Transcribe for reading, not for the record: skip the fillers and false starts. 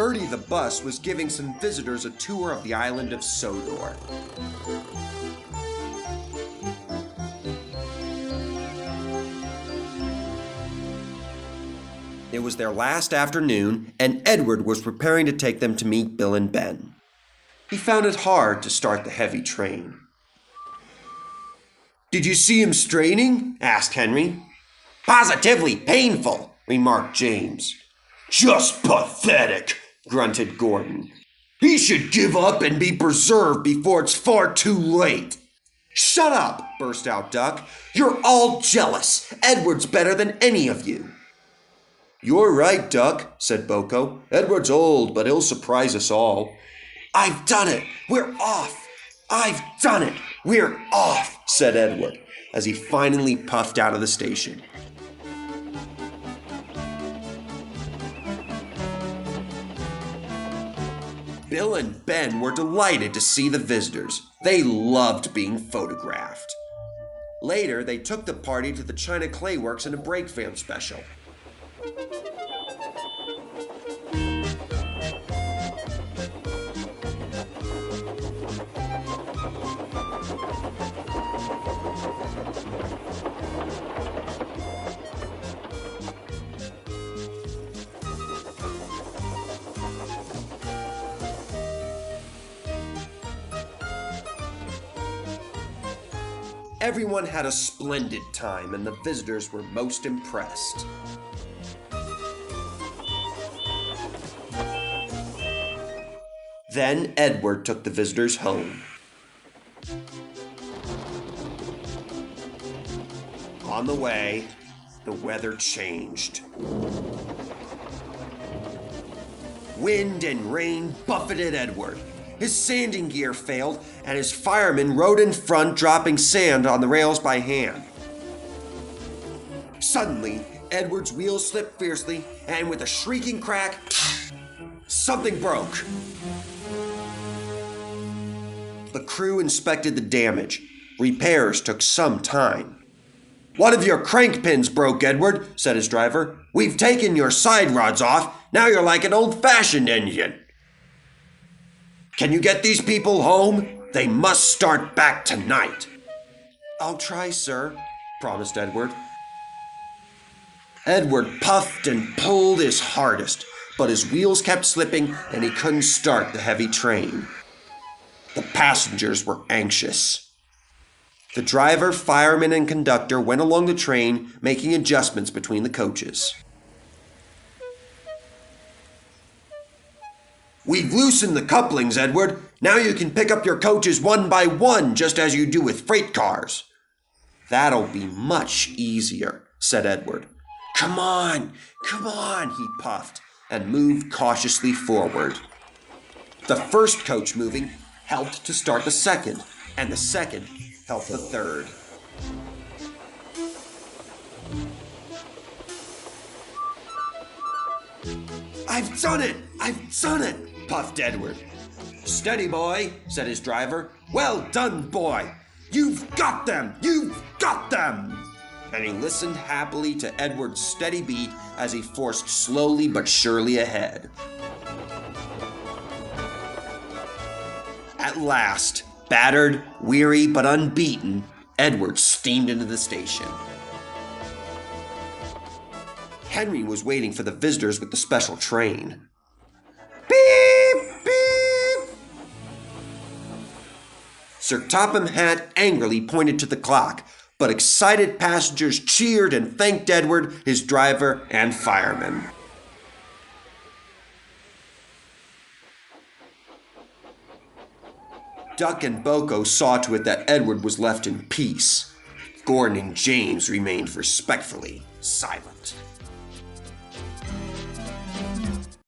Bertie the bus was giving some visitors a tour of the island of Sodor. It was their last afternoon, and Edward was preparing to take them to meet Bill and Ben. He found it hard to start the heavy train. "Did you see him straining?" asked Henry. "Positively painful," remarked James. "Just pathetic," grunted Gordon. "He should give up and be preserved before it's far too late." "Shut up," burst out Duck. "You're all jealous. Edward's better than any of you." "You're right, Duck," said Boko. "Edward's old, but he'll surprise us all." "I've done it! We're off! I've done it! We're off!" said Edward, as he finally puffed out of the station. Bill and Ben were delighted to see the visitors. They loved being photographed. Later, they took the party to the China Clay Works in a break film special. Everyone had a splendid time, and the visitors were most impressed. Then Edward took the visitors home. On the way, the weather changed. Wind and rain buffeted Edward. His sanding gear failed, and his fireman rode in front, dropping sand on the rails by hand. Suddenly, Edward's wheels slipped fiercely, and with a shrieking crack, something broke. The crew inspected the damage. Repairs took some time. "One of your crank pins broke, Edward," said his driver. "We've taken your side rods off. Now you're like an old-fashioned engine." "Can you get these people home? They must start back tonight." "I'll try, sir," promised Edward. Edward puffed and pulled his hardest, but his wheels kept slipping and he couldn't start the heavy train. The passengers were anxious. The driver, fireman, and conductor went along the train, making adjustments between the coaches. "We've loosened the couplings, Edward. Now you can pick up your coaches one by one, just as you do with freight cars." "That'll be much easier," said Edward. Come on, he puffed, and moved cautiously forward. The first coach moving helped to start the second, and the second helped the third. I've done it, puffed Edward. "Steady, boy," said his driver. "Well done, boy. You've got them! And he listened happily to Edward's steady beat as he forced slowly but surely ahead. At last, battered, weary, but unbeaten, Edward steamed into the station. Henry was waiting for the visitors with the special train. Beep, beep! Sir Topham Hatt angrily pointed to the clock, but excited passengers cheered and thanked Edward, his driver, and firemen. Duck and Boko saw to it that Edward was left in peace. Gordon and James remained respectfully silent.